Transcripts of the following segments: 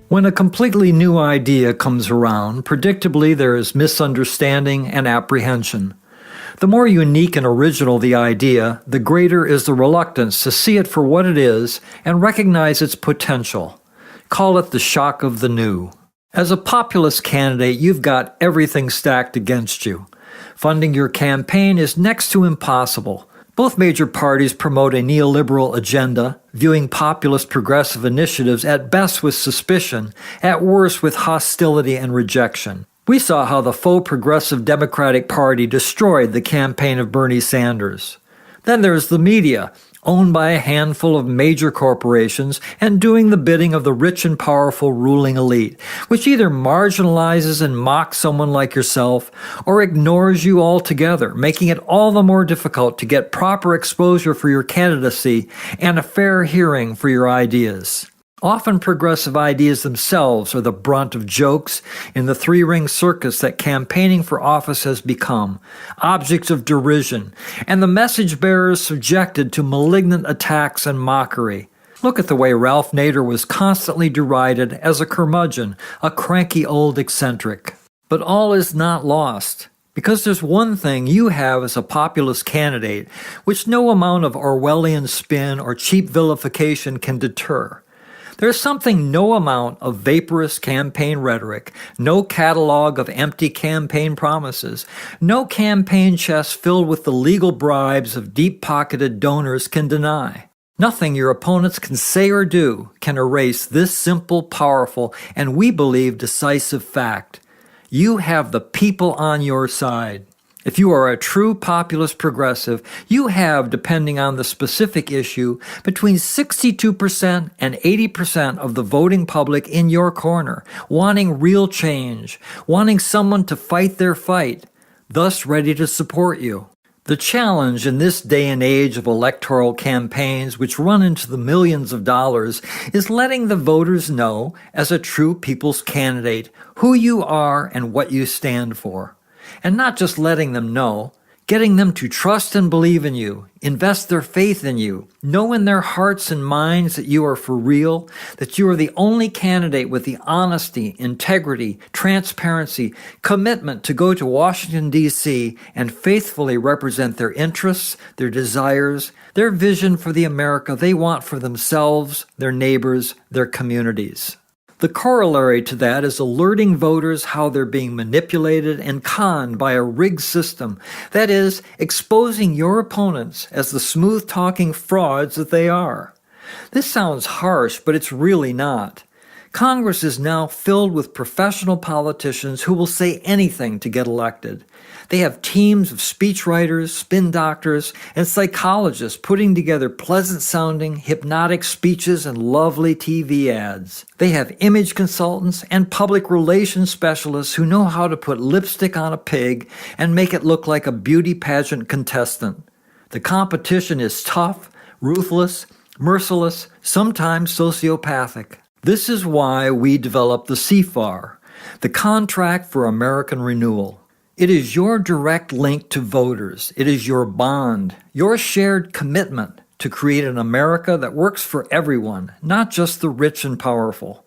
When a completely new idea comes around, predictably there is misunderstanding and apprehension. The more unique and original the idea, the greater is the reluctance to see it for what it is and recognize its potential. Call it the shock of the new. As a populist candidate, you've got everything stacked against you. Funding your campaign is next to impossible. Both major parties promote a neoliberal agenda, viewing populist-progressive initiatives at best with suspicion, at worst with hostility and rejection. We saw how the faux progressive Democratic Party destroyed the campaign of Bernie Sanders. Then there's the media, owned by a handful of major corporations and doing the bidding of the rich and powerful ruling elite, which either marginalizes and mocks someone like yourself or ignores you altogether, making it all the more difficult to get proper exposure for your candidacy and a fair hearing for your ideas. Often progressive ideas themselves are the brunt of jokes in the three-ring circus that campaigning for office has become, objects of derision, and the message bearers subjected to malignant attacks and mockery. Look at the way Ralph Nader was constantly derided as a curmudgeon, a cranky old eccentric. But all is not lost, because there's one thing you have as a populist candidate which no amount of Orwellian spin or cheap vilification can deter. There's something no amount of vaporous campaign rhetoric, no catalog of empty campaign promises, no campaign chest filled with the legal bribes of deep-pocketed donors can deny. Nothing your opponents can say or do can erase this simple, powerful, and we believe decisive fact. You have the people on your side. If you are a true populist progressive, you have, depending on the specific issue, between 62% and 80% of the voting public in your corner, wanting real change, wanting someone to fight their fight, thus ready to support you. The challenge in this day and age of electoral campaigns, which run into the millions of dollars, is letting the voters know, as a true people's candidate, who you are and what you stand for. And not just letting them know, getting them to trust and believe in you, invest their faith in you, know in their hearts and minds that you are for real, that you are the only candidate with the honesty, integrity, transparency, commitment to go to Washington, D.C. and faithfully represent their interests, their desires, their vision for the America they want for themselves, their neighbors, their communities. The corollary to that is alerting voters how they're being manipulated and conned by a rigged system, that is, exposing your opponents as the smooth-talking frauds that they are. This sounds harsh, but it's really not. Congress is now filled with professional politicians who will say anything to get elected. They have teams of speechwriters, spin doctors, and psychologists putting together pleasant-sounding, hypnotic speeches and lovely TV ads. They have image consultants and public relations specialists who know how to put lipstick on a pig and make it look like a beauty pageant contestant. The competition is tough, ruthless, merciless, sometimes sociopathic. This is why we developed the CFAR, the Contract for American Renewal. It is your direct link to voters. It is your bond, your shared commitment to create an America that works for everyone, not just the rich and powerful.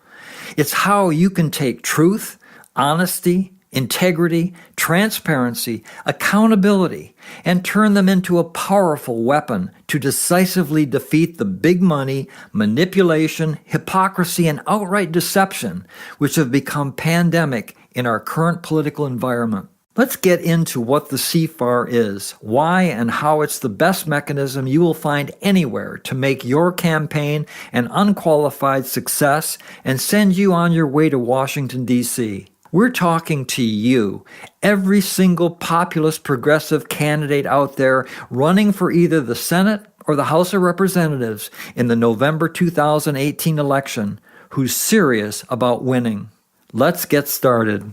It's how you can take truth, honesty, integrity, transparency, accountability, and turn them into a powerful weapon to decisively defeat the big money, manipulation, hypocrisy, and outright deception which have become pandemic in our current political environment. Let's get into what the CFAR is, why and how it's the best mechanism you will find anywhere to make your campaign an unqualified success and send you on your way to Washington, D.C. We're talking to you, every single populist progressive candidate out there running for either the Senate or the House of Representatives in the November 2018 election, who's serious about winning. Let's get started.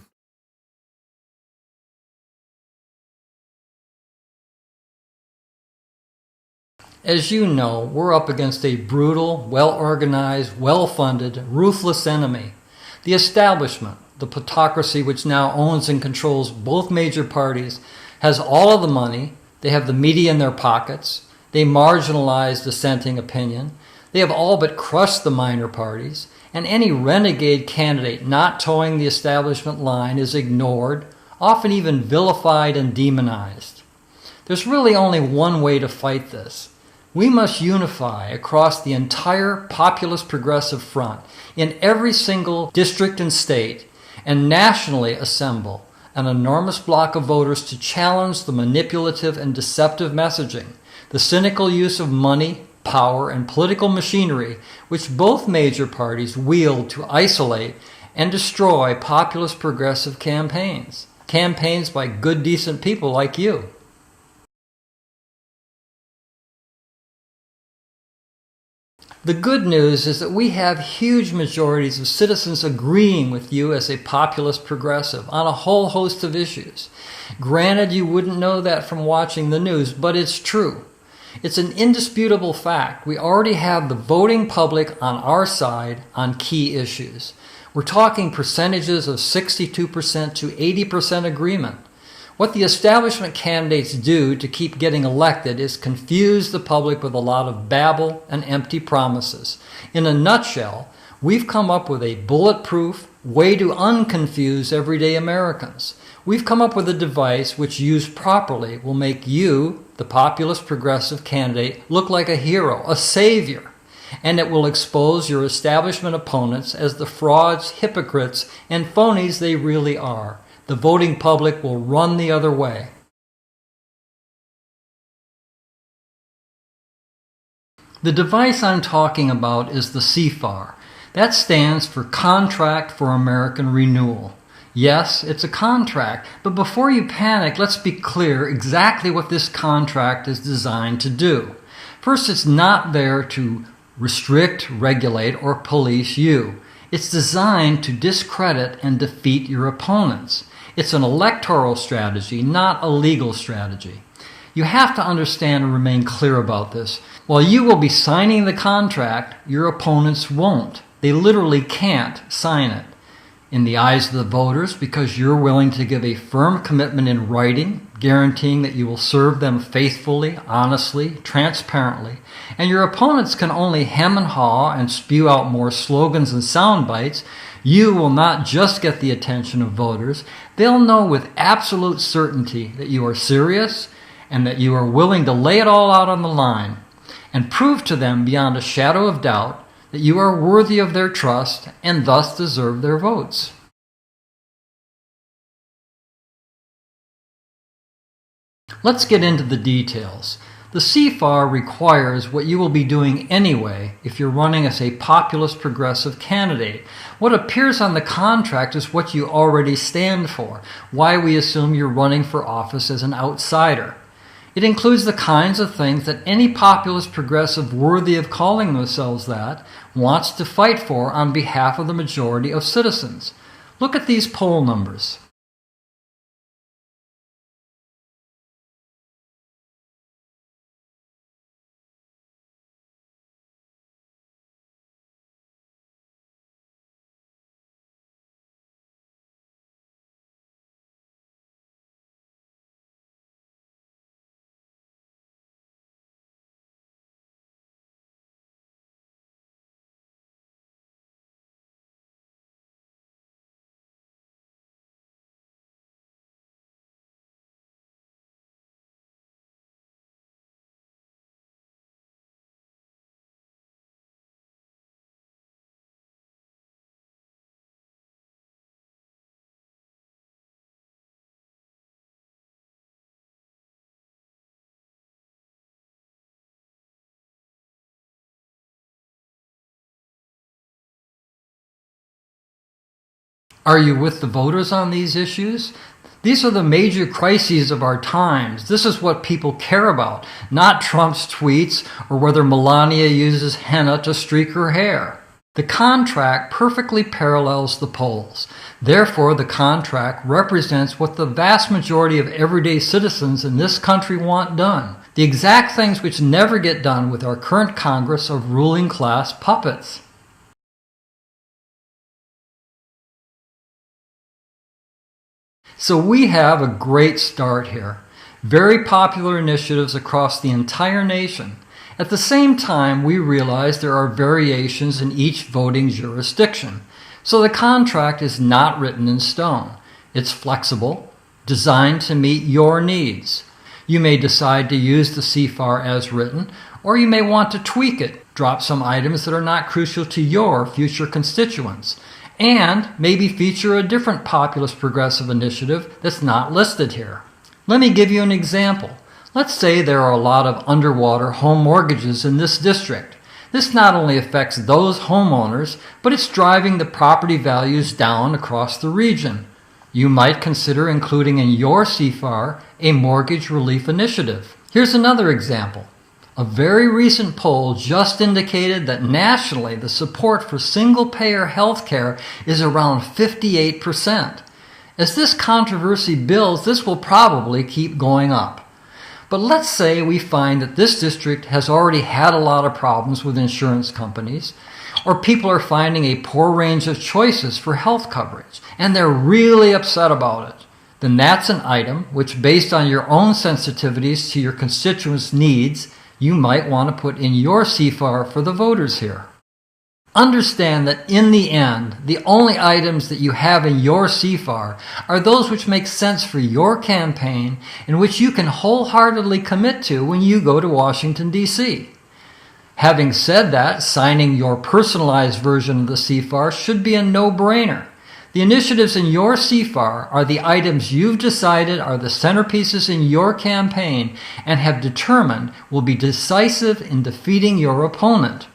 As you know, we're up against a brutal, well-organized, well-funded, ruthless enemy. The establishment, the plutocracy which now owns and controls both major parties, has all of the money, they have the media in their pockets, they marginalize dissenting opinion, They have all but crushed the minor parties, and any renegade candidate not towing the establishment line is ignored, often even vilified and demonized. There's really only one way to fight this. We must unify across the entire populist-progressive front in every single district and state and nationally assemble an enormous block of voters to challenge the manipulative and deceptive messaging, the cynical use of money, power, and political machinery which both major parties wield to isolate and destroy populist-progressive campaigns by good, decent people like you. The good news is that we have huge majorities of citizens agreeing with you as a populist progressive on a whole host of issues. Granted, you wouldn't know that from watching the news, but it's true. It's an indisputable fact. We already have the voting public on our side on key issues. We're talking percentages of 62% to 80% agreement. What the establishment candidates do to keep getting elected is confuse the public with a lot of babble and empty promises. In a nutshell, we've come up with a bulletproof way to unconfuse everyday Americans. We've come up with a device which, used properly, will make you, the populist progressive candidate, look like a hero, a savior. And it will expose your establishment opponents as the frauds, hypocrites, and phonies they really are. The voting public will run the other way. The device I'm talking about is the CFAR. That stands for Contract for American Renewal. Yes, it's a contract, but before you panic, let's be clear exactly what this contract is designed to do. First, it's not there to restrict, regulate, or police you. It's designed to discredit and defeat your opponents. It's an electoral strategy, not a legal strategy. You have to understand and remain clear about this. While you will be signing the contract, your opponents won't. They literally can't sign it. In the eyes of the voters, because you're willing to give a firm commitment in writing, guaranteeing that you will serve them faithfully, honestly, transparently, and your opponents can only hem and haw and spew out more slogans and sound bites, you will not just get the attention of voters, they'll know with absolute certainty that you are serious and that you are willing to lay it all out on the line and prove to them beyond a shadow of doubt that you are worthy of their trust and thus deserve their votes. Let's get into the details. The CFAR requires what you will be doing anyway if you're running as a populist progressive candidate. What appears on the contract is what you already stand for, why we assume you're running for office as an outsider. It includes the kinds of things that any populist progressive worthy of calling themselves that wants to fight for on behalf of the majority of citizens. Look at these poll numbers. Are you with the voters on these issues? These are the major crises of our times. This is what people care about, not Trump's tweets or whether Melania uses henna to streak her hair. The contract perfectly parallels the polls. Therefore, the contract represents what the vast majority of everyday citizens in this country want done. The exact things which never get done with our current Congress of ruling class puppets. So we have a great start here. Very popular initiatives across the entire nation. At the same time, we realize there are variations in each voting jurisdiction, so the contract is not written in stone. It's flexible, designed to meet your needs. You may decide to use the CFAR as written, or you may want to tweak it, drop some items that are not crucial to your future constituents, and maybe feature a different populist-progressive initiative that's not listed here. Let me give you an example. Let's say there are a lot of underwater home mortgages in this district. This not only affects those homeowners, but it's driving the property values down across the region. You might consider including in your CFAR a mortgage relief initiative. Here's another example. A very recent poll just indicated that nationally the support for single-payer health care is around 58%. As this controversy builds, this will probably keep going up. But let's say we find that this district has already had a lot of problems with insurance companies, or people are finding a poor range of choices for health coverage, and they're really upset about it. Then that's an item which, based on your own sensitivities to your constituents' needs, you might want to put in your CFAR for the voters here. Understand that in the end, the only items that you have in your CFAR are those which make sense for your campaign and which you can wholeheartedly commit to when you go to Washington, D.C. Having said that, signing your personalized version of the CFAR should be a no-brainer. The initiatives in your CFAR are the items you've decided are the centerpieces in your campaign and have determined will be decisive in defeating your opponent.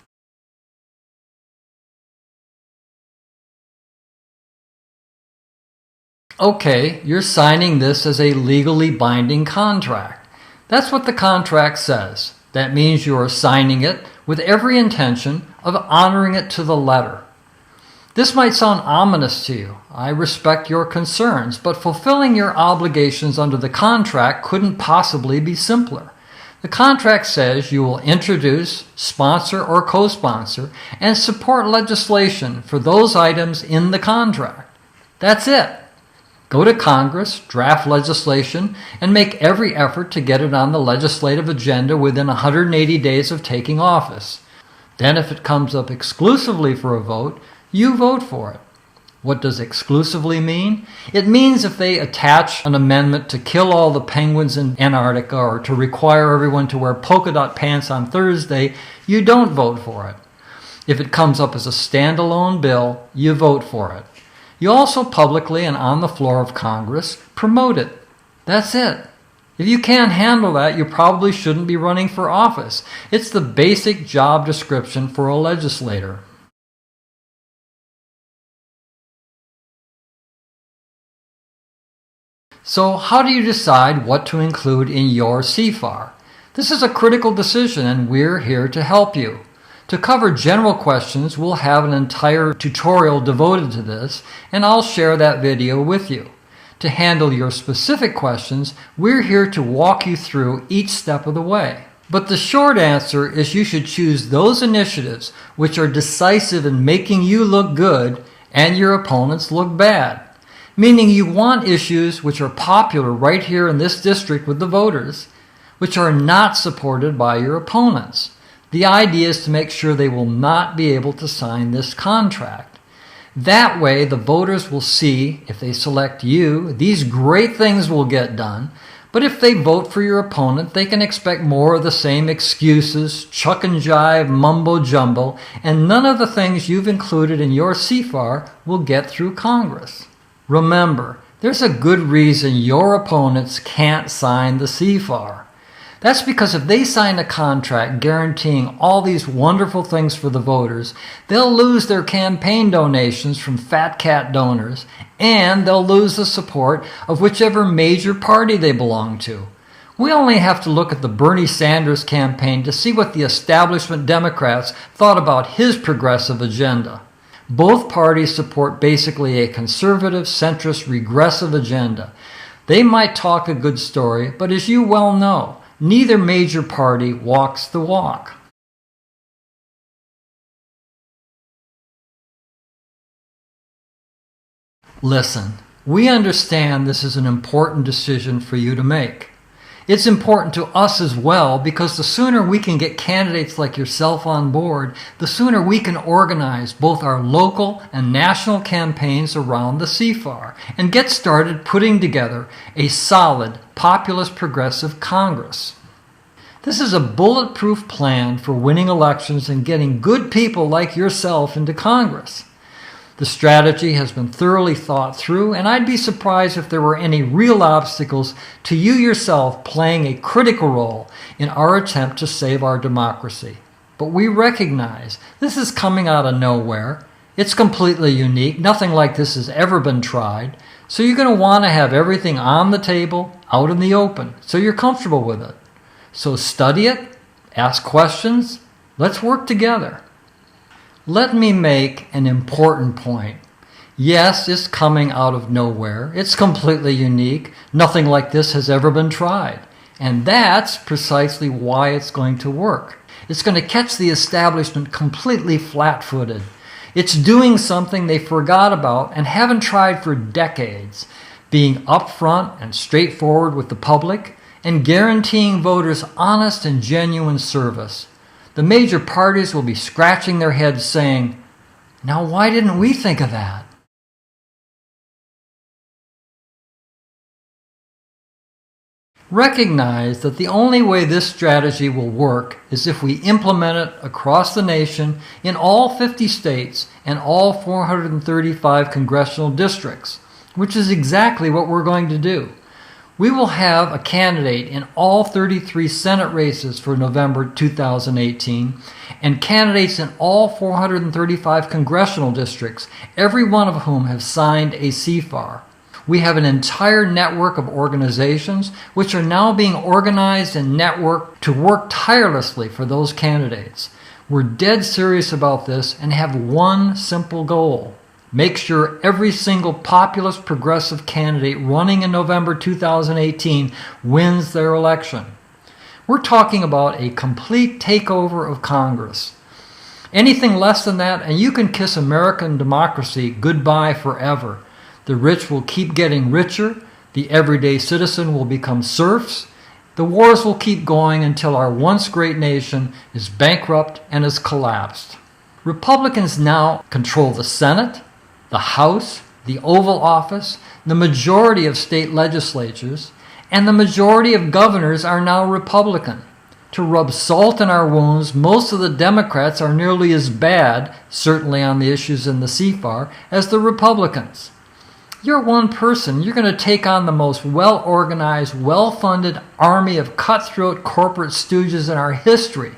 Okay, you're signing this as a legally binding contract. That's what the contract says. That means you are signing it with every intention of honoring it to the letter. This might sound ominous to you. I respect your concerns, but fulfilling your obligations under the contract couldn't possibly be simpler. The contract says you will introduce, sponsor, or co-sponsor and support legislation for those items in the contract. That's it. Go to Congress, draft legislation, and make every effort to get it on the legislative agenda within 180 days of taking office. Then if it comes up exclusively for a vote, you vote for it. What does exclusively mean? It means if they attach an amendment to kill all the penguins in Antarctica or to require everyone to wear polka dot pants on Thursday, you don't vote for it. If it comes up as a standalone bill, you vote for it. You also publicly and on the floor of Congress promote it. That's it. If you can't handle that, you probably shouldn't be running for office. It's the basic job description for a legislator. So how do you decide what to include in your CFAR? This is a critical decision and we're here to help you. To cover general questions, we'll have an entire tutorial devoted to this, and I'll share that video with you. To handle your specific questions, we're here to walk you through each step of the way. But the short answer is you should choose those initiatives which are decisive in making you look good and your opponents look bad. Meaning you want issues which are popular right here in this district with the voters, which are not supported by your opponents. The idea is to make sure they will not be able to sign this contract. That way, the voters will see, if they select you, these great things will get done, but if they vote for your opponent, they can expect more of the same excuses, chuck and jive, mumbo-jumbo, and none of the things you've included in your CFAR will get through Congress. Remember, there's a good reason your opponents can't sign the CFAR. That's because if they sign a contract guaranteeing all these wonderful things for the voters, they'll lose their campaign donations from fat cat donors, and they'll lose the support of whichever major party they belong to. We only have to look at the Bernie Sanders campaign to see what the establishment Democrats thought about his progressive agenda. Both parties support basically a conservative, centrist, regressive agenda. They might talk a good story, but as you well know, neither major party walks the walk. Listen, we understand this is an important decision for you to make. It's important to us as well because the sooner we can get candidates like yourself on board, the sooner we can organize both our local and national campaigns around the CFAR and get started putting together a solid populist-progressive Congress. This is a bulletproof plan for winning elections and getting good people like yourself into Congress. The strategy has been thoroughly thought through, and I'd be surprised if there were any real obstacles to you yourself playing a critical role in our attempt to save our democracy. But we recognize this is coming out of nowhere. It's completely unique. Nothing like this has ever been tried. So you're going to want to have everything on the table, out in the open, so you're comfortable with it. So study it, ask questions, let's work together. Let me make an important point. Yes, it's coming out of nowhere. It's completely unique. Nothing like this has ever been tried. And that's precisely why it's going to work. It's going to catch the establishment completely flat-footed. It's doing something they forgot about and haven't tried for decades, being upfront and straightforward with the public and guaranteeing voters honest and genuine service. The major parties will be scratching their heads saying, "Now why didn't we think of that?" Recognize that the only way this strategy will work is if we implement it across the nation in all 50 states and all 435 congressional districts, which is exactly what we're going to do. We will have a candidate in all 33 Senate races for November 2018 and candidates in all 435 congressional districts, every one of whom have signed a CFAR. We have an entire network of organizations which are now being organized and networked to work tirelessly for those candidates. We're dead serious about this and have one simple goal. Make sure every single populist progressive candidate running in November 2018 wins their election. We're talking about a complete takeover of Congress. Anything less than that, and you can kiss American democracy goodbye forever. The rich will keep getting richer, the everyday citizen will become serfs, the wars will keep going until our once great nation is bankrupt and has collapsed. Republicans now control the Senate, the House, the Oval Office, the majority of state legislatures, and the majority of governors are now Republican. To rub salt in our wounds, most of the Democrats are nearly as bad, certainly on the issues in the CFAR, as the Republicans. You're one person. You're going to take on the most well-organized, well-funded army of cutthroat corporate stooges in our history.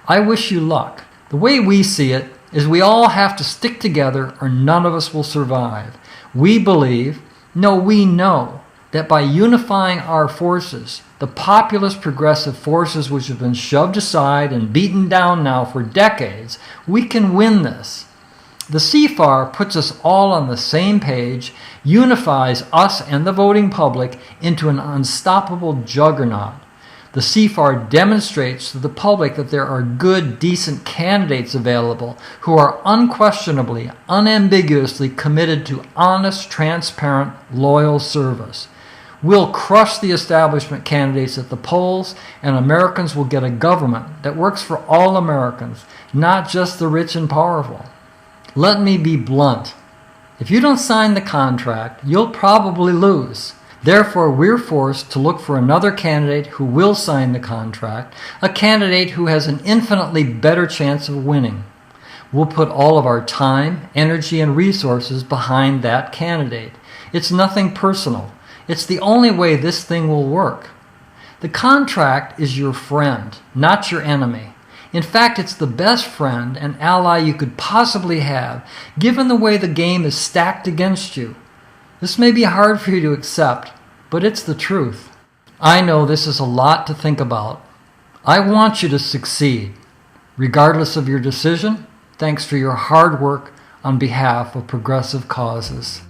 I wish you luck. The way we see it is we all have to stick together or none of us will survive. We believe, no, we know, that by unifying our forces, the populist progressive forces which have been shoved aside and beaten down now for decades, we can win this. The CFAR puts us all on the same page, unifies us and the voting public into an unstoppable juggernaut. The CFAR demonstrates to the public that there are good, decent candidates available who are unquestionably, unambiguously committed to honest, transparent, loyal service. We'll crush the establishment candidates at the polls, and Americans will get a government that works for all Americans, not just the rich and powerful. Let me be blunt. If you don't sign the contract, you'll probably lose. Therefore, we're forced to look for another candidate who will sign the contract, a candidate who has an infinitely better chance of winning. We'll put all of our time, energy, and resources behind that candidate. It's nothing personal. It's the only way this thing will work. The contract is your friend, not your enemy. In fact, it's the best friend and ally you could possibly have, given the way the game is stacked against you. This may be hard for you to accept, but it's the truth. I know this is a lot to think about. I want you to succeed. Regardless of your decision, thanks for your hard work on behalf of progressive causes.